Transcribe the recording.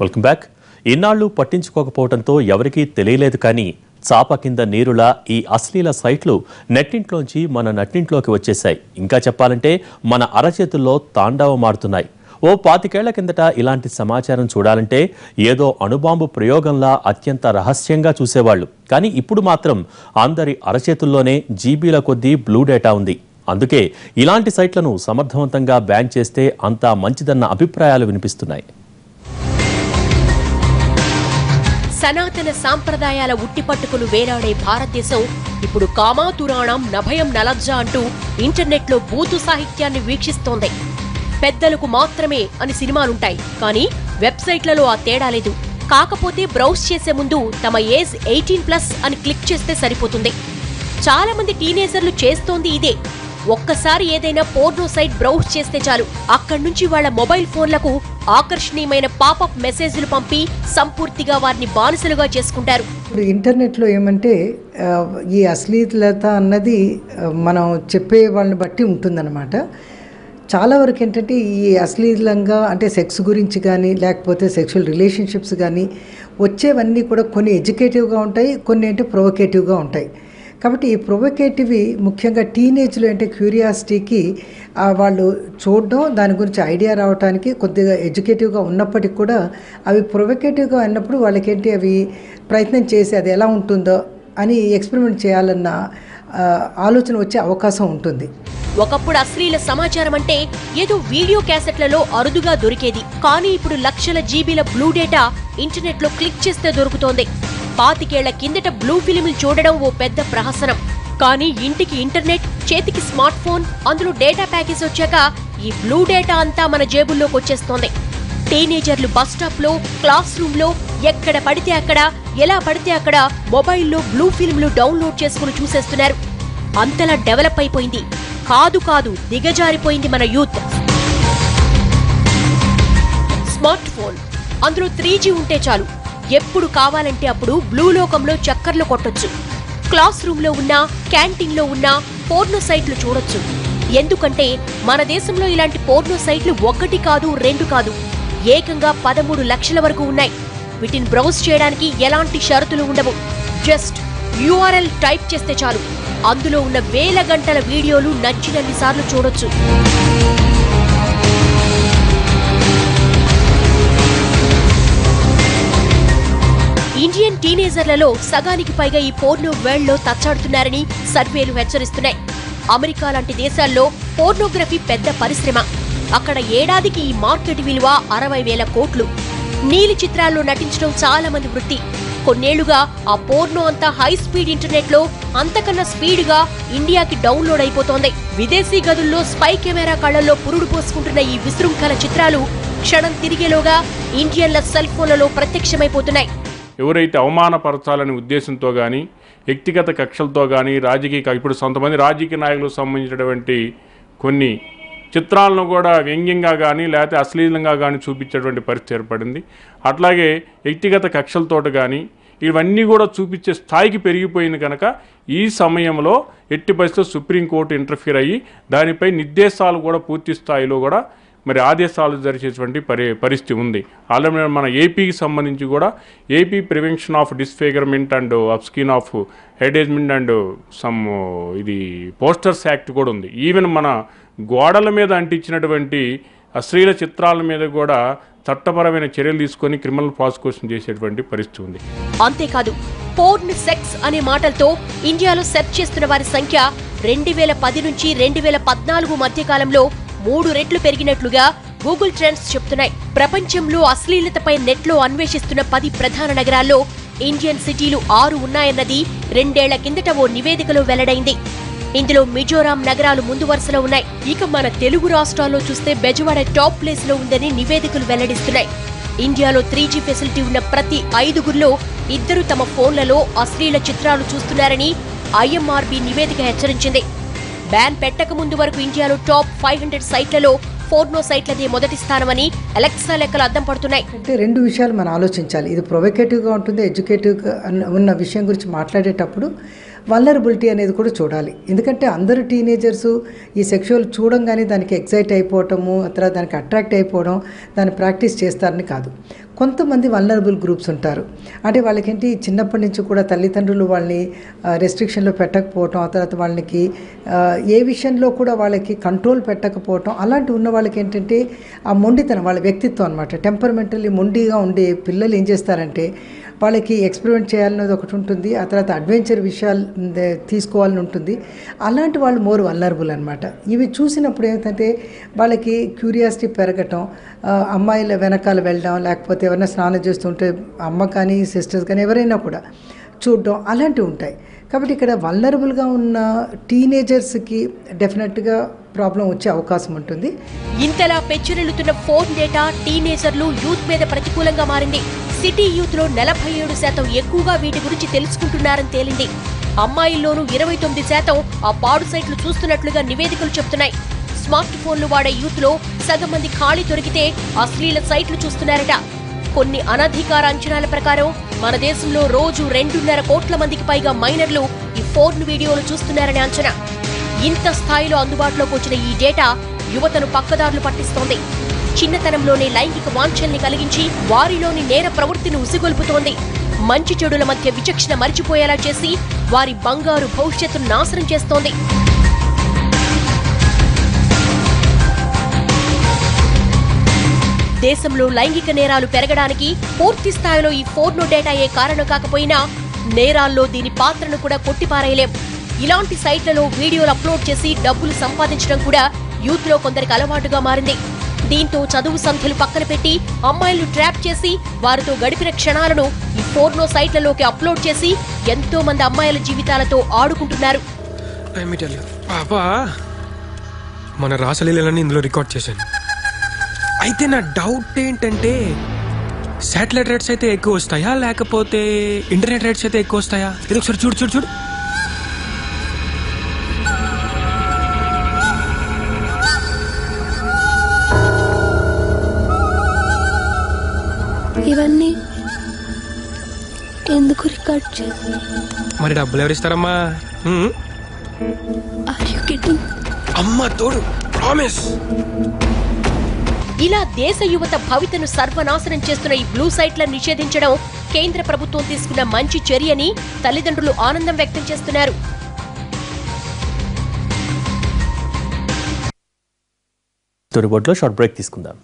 Welcome back. ఇన్నాళ్లు పట్టించుకోకపోవడంతో ఎవరికీ తెలియలేదు, కానీ చాప కింద నీరులా ఈ అశ్లీల సైట్లు నెట్టింట్లోంచి మన నట్టింట్లోకి వచ్చేశాయి. ఇంకా చెప్పాలంటే మన అరచేతుల్లో తాండవమాడుతున్నాయి. ఓ 25 ఏళ్ల కిందట ఇలాంటి సమాచారం చూడాలంటే ఏదో అణుబాంబు ప్రయోగంలా అత్యంత రహస్యంగా చూసేవాళ్లు. కానీ ఇప్పుడు మాత్రం అందరి అరచేతుల్లోనే జీబీల కొద్దీ బ్లూ డేటా ఉంది. అందుకే ఇలాంటి సైట్లను సమర్థవంతంగా బ్యాన్ చేస్తే అంతా మంచిదన్న అభిప్రాయాలు వినిపిస్తున్నాయి. సనాతన సాంప్రదాయాల ఉట్టిపట్టుకులు వేలాడే భారతదేశం ఇప్పుడు కామాతురాణం నభయం నలజ్జ అంటూ ఇంటర్నెట్లో బూతు సాహిత్యాన్ని వీక్షిస్తోంది. పెద్దలకు మాత్రమే అని సినిమాలుంటాయి, కానీ వెబ్సైట్లలో ఆ తేడా లేదు. కాకపోతే బ్రౌజ్ చేసే ముందు తమ ఏజ్ 18+ అని క్లిక్ చేస్తే సరిపోతుంది. చాలా మంది టీనేజర్లు చేస్తోంది ఇదే. ఒక్కసారి ఏదైనా పోర్నో సైట్ బ్రౌజ్ చేస్తే చాలు, అక్కడి నుంచి వాళ్ల మొబైల్ ఫోన్లకు ఆకర్షణీయమైన పాపప్ మెసేజ్లు పంపి సంపూర్తిగా వారిని బానిసలుగా చేసుకుంటారు. ఇప్పుడు ఇంటర్నెట్లో ఏమంటే ఈ అశ్లీలత అన్నది మనం చెప్పే వాళ్ళని బట్టి ఉంటుందన్నమాట. చాలా వరకు ఏంటంటే ఈ అశ్లీలంగా అంటే సెక్స్ గురించి కానీ లేకపోతే సెక్షువల్ రిలేషన్షిప్స్ కానీ వచ్చేవన్నీ కూడా కొన్ని ఎడ్యుకేటివ్గా ఉంటాయి, కొన్ని అంటే ప్రొవొకేటివ్గా ఉంటాయి. కాబట్టి ఈ ప్రొవొకేటివ్వి ముఖ్యంగా టీనేజ్లో అంటే క్యూరియాసిటీకి వాళ్ళు చూడడం, దాని గురించి ఐడియా రావడానికి కొద్దిగా ఎడ్యుకేటివ్గా ఉన్నప్పటికీ కూడా అవి ప్రొవొకేటివ్గా అన్నప్పుడు వాళ్ళకేంటి అవి ప్రయత్నం చేసి అది ఎలా ఉంటుందో అని ఎక్స్పెరిమెంట్ చేయాలన్న ఆలోచన వచ్చే అవకాశం ఉంటుంది. ఒకప్పుడు అశ్లీల సమాచారం అంటే ఏదో వీడియో క్యాసెట్లలో అరుదుగా దొరికేది. కానీ ఇప్పుడు లక్షల జీబీల బ్లూ డేటా ఇంటర్నెట్లో క్లిక్ చేస్తే దొరుకుతోంది. 25 ఏళ్ల కిందట బ్లూ ఫిలింలు చూడడం ఓ పెద్ద ప్రహసనం. కానీ ఇంటికి ఇంటర్నెట్, చేతికి స్మార్ట్ ఫోన్, అందులో డేటా ప్యాకేజ్ వచ్చాక ఈ బ్లూ డేటా అంతా మన జేబుల్లోకి వచ్చేస్తోంది. టీనేజర్లు బస్ స్టాప్ లో, క్లాస్ రూమ్ లో, ఎక్కడ పడితే అక్కడ, ఎలా పడితే అక్కడ మొబైల్లో బ్లూ ఫిల్మ్లు డౌన్లోడ్ చేసుకుని చూసేస్తున్నారు. అంతలా డెవలప్ అయిపోయింది. కాదు దిగజారిపోయింది మన యూత్. స్మార్ట్ ఫోన్, అందులో 3G ఉంటే చాలు, ఎప్పుడు కావాలంటే అప్పుడు బ్లూ లోకంలో చక్కర్లు కొట్టొచ్చు. క్లాస్ రూమ్ లో ఉన్నా, క్యాంటీన్ లో ఉన్నా పోర్నో సైట్లు చూడొచ్చు. ఎందుకంటే మన దేశంలో ఇలాంటి పోర్నో సైట్లు 1 కాదు 2 కాదు, ఏకంగా 13 లక్షల వరకు ఉన్నాయి. వీటిని బ్రౌజ్ చేయడానికి ఎలాంటి షరతులు ఉండవు. జస్ట్ URL టైప్ చేస్తే చాలు, అందులో ఉన్న వేల గంటల వీడియోలు నచ్చినన్ని సార్లు చూడొచ్చు. ఇండియన్ టీనేజర్లలో సగానికి పైగా ఈ పోర్నో వరల్డ్ లో తచ్చాడుతున్నారని సర్వేలు హెచ్చరిస్తున్నాయి. అమెరికా లాంటి దేశాల్లో పోర్నోగ్రఫీ పెద్ద పరిశ్రమ. అక్కడ ఏడాదికి ఈ మార్కెట్ విలువ 60,000 కోట్లు. నీలి చిత్రాల్లో నటించడం చాలా మంది వృత్తి. కొన్నేళ్లుగా ఆ పోర్నో అంతా హై స్పీడ్ ఇంటర్నెట్ లో అంతకన్నా స్పీడ్గా ఇండియాకి డౌన్లోడ్ అయిపోతోంది. విదేశీ గదుల్లో స్పై కెమెరా కళ్లల్లో పురుడు పోసుకుంటున్న ఈ విశృంఖల చిత్రాలు క్షణం తిరిగేలోగా ఇండియన్ల సెల్ ఫోన్లలో ప్రత్యక్షమైపోతున్నాయి. ఎవరైతే అవమానపరచాలనే ఉద్దేశంతో కానీ, వ్యక్తిగత కక్షలతో కానీ, ఇప్పుడు కొంతమంది రాజకీయ నాయకులకు సంబంధించినటువంటి కొన్ని చిత్రాలను కూడా వ్యంగ్యంగా కానీ లేకపోతే అశ్లీలంగా కానీ చూపించేటువంటి పరిస్థితి ఏర్పడింది. అట్లాగే వ్యక్తిగత కక్షలతోటి కానీ ఇవన్నీ కూడా చూపించే స్థాయికి పెరిగిపోయింది కనుక ఈ సమయంలో ఎట్టి పరిస్థితుల్లో సుప్రీంకోర్టు ఇంటర్ఫీర్ అయ్యి దానిపై నిర్దేశాలు కూడా పూర్తి స్థాయిలో కూడా మరి ఆదేశాలు జరిచేటువంటి పరిస్థితి ఉంది. ఆల్రెడీ మన ఏపీకి సంబంధించి కూడా AP prevention of disfigurement and obscene of advertisement and some ఇది పోస్టర్స్ యాక్ట్ కూడా ఉంది. ఈవెన్ మన గోడల మీద అంటించినటువంటి అశ్లీల చిత్రాల మీద కూడా చట్టపరమైన చర్యలు తీసుకొని క్రిమినల్ ప్రాసిక్యూషన్ చేసేటువంటి పరిస్థితి ఉంది. అంతేకాదు, పోర్న్ సెక్స్ అనే మాటలతో ఇండియాలో సెర్చ్ చేస్తున్న వారి సంఖ్య 2010 నుంచి 2014 మధ్య కాలంలో 3 రెట్లు పెరిగినట్లుగా గూగుల్ ట్రెండ్స్ చెప్తున్నాయి. ప్రపంచంలో అశ్లీలతపై నెట్లో అన్వేషిస్తున్న 10 ప్రధాన నగరాల్లో ఇండియన్ సిటీలు 6 ఉన్నాయన్నది 2 ఏళ్ల కిందట ఓ నివేదికలో వెల్లడైంది. ఇందులో మిజోరాం నగరాలు ముందు వరుసలో ఉన్నాయి. ఇక మన తెలుగు రాష్ట్రాల్లో చూస్తే బెజవాడ టాప్ ప్లేస్ లో ఉందని నివేదికలు వెల్లడిస్తున్నాయి. ఇండియాలో 3G ఫెసిలిటీ ఉన్న ప్రతి 5గురిలో 2 తమ ఫోన్లలో అశ్లీల చిత్రాలు చూస్తున్నారని IMRB నివేదిక హెచ్చరించింది. బ్యాన్ పెట్టక ముందు వరకు ఇండియాలో టాప్ 500 సైట్లలో పోర్నో సైట్లదే మొదటి స్థానమని అలెక్సా లెక్కలు అద్దం పడుతున్నాయి. అంటే 2 విషయాలు మనం ఆలోచించాలి. ఇది ప్రొవొకేటివ్గా ఉంటుంది, ఎడ్యుకేటివ్గా ఉన్న విషయం గురించి మాట్లాడేటప్పుడు వల్నరబిలిటీ అనేది కూడా చూడాలి. ఎందుకంటే అందరూ టీనేజర్స్ ఈ సెక్షువల్ చూడంగానే దానికి ఎక్సైట్ అయిపోవటము, తర్వాత దానికి అట్రాక్ట్ అయిపోవడం, దాన్ని ప్రాక్టీస్ చేస్తారని కాదు. కొంతమంది వల్నరబుల్ గ్రూప్స్ ఉంటారు. అంటే వాళ్ళకేంటి చిన్నప్పటి నుంచి కూడా తల్లిదండ్రులు వాళ్ళని రెస్ట్రిక్షన్లో పెట్టకపోవటం, ఆ తర్వాత వాళ్ళకి ఏ విషయంలో కూడా వాళ్ళకి కంట్రోల్ పెట్టకపోవటం, అలాంటి ఉన్న వాళ్ళకి ఏంటంటే ఆ మొండితనం వాళ్ళ వ్యక్తిత్వం అనమాట. టెంపర్మెంటల్లీ మొండిగా ఉండే పిల్లలు ఏం చేస్తారంటే వాళ్ళకి ఎక్స్పెరిమెంట్ చేయాలనేది ఒకటి ఉంటుంది, ఆ తర్వాత అడ్వెంచర్ విషయాలు తీసుకోవాలని ఉంటుంది. అలాంటి వాళ్ళు మోర్ వల్నరబుల్ అనమాట. ఇవి చూసినప్పుడు ఏంటంటే వాళ్ళకి క్యూరియాసిటీ పెరగటం, అమ్మాయిల వెనకాల వెళ్ళడం, లేకపోతే ఎవరైనా స్నానం చేస్తుంటే అమ్మ కానీ సిస్టర్స్ కానీ ఎవరైనా కూడా చూడడం అలాంటివి ఉంటాయి. కాబట్టి ఇక్కడ వల్నరబుల్గా ఉన్న టీనేజర్స్కి డెఫినెట్గా ప్రాబ్లం వచ్చే అవకాశం ఉంటుంది. ఇంతలా పెచ్చురెళ్లుతున్న ఫోన్ డేటా టీనేజర్లు యూత్ మీద ప్రతికూలంగా మారింది. సిటీ యూత్ లో 47% ఎక్కువగా వీటి గురించి తెలుసుకుంటున్నారని తేలింది. అమ్మాయిల్లోనూ 29% ఆ పాడు సైట్లు చూస్తున్నట్లుగా నివేదికలు చెబుతున్నాయి. స్మార్ట్ ఫోన్లు వాడే యూత్ లో సగం మంది ఖాళీ దొరికితే అశ్లీల సైట్లు చూస్తున్నారట. కొన్ని అనధికార అంచనాల ప్రకారం మన దేశంలో రోజు 2.5 కోట్ల మందికి పైగా మైనర్లు ఈ ఫోన్ వీడియోలు చూస్తున్నారని అంచనా. ఇంత స్థాయిలో అందుబాటులోకి వచ్చిన ఈ డేటా యువతను పక్కదారులు పట్టిస్తోంది. చిన్నతనంలోనే లైంగిక వాంఛల్ని కలిగించి వారిలోని నేర ప్రవృత్తిని ఉసిగొల్పుతోంది. మంచి చెడుల మధ్య విచక్షణ మరిచిపోయేలా చేసి వారి బంగారు భవిష్యత్తును నాశనం చేస్తోంది. దేశంలో లైంగిక నేరాలు పెరగడానికి పూర్తి స్థాయిలో ఈ ఫోర్నో డేటాయే కారణం కాకపోయినా నేరాల్లో దీని పాత్రను కూడా కొట్టిపారేయలేం. ఇలాంటి సైట్లలో వీడియోలు అప్లోడ్ చేసి డబ్బులు సంపాదించడం కూడా యూత్ లో కొందరికి అలవాటుగా మారింది. దీంతో చదువు సంఖ్యలు పక్కన పెట్టి అమ్మాయిలను ట్రాప్ చేసి వారితో గడిపిన క్షణాలను ఈ ఫోర్నో సైట్లలోకి అప్లోడ్ చేసి ఎంతో మంది అమ్మాయిల జీవితాలతో ఆడుకుంటున్నారు. మన రాసలీలని ఇందులో రికార్డ్ చేశాను. అయితే నా డౌట్ ఏంటంటే శాటిలైట్ రేట్స్ అయితే ఎక్కువ వస్తాయా లేకపోతే ఇంటర్నెట్ రేట్స్ అయితే ఎక్కువ వస్తాయా? ఇది ఒకసారి చూడు చూడు చూడు. ఇవన్నీ ఎందుకు రికార్డ్ చేసి మరి డబ్బులు ఎవరిస్తారమ్మా? అమ్మా తోడు ప్రామిస్. ఇలా దేశ యువత భవితను సర్వనాశనం చేస్తున్న ఈ బ్లూ సైట్లను నిషేధించడం కేంద్ర ప్రభుత్వం తీసుకున్న మంచి చర్యని తల్లిదండ్రులు ఆనందం వ్యక్తం చేస్తున్నారు. తొలి బోర్డులో షార్ట్ బ్రేక్ తీసుకుందాం.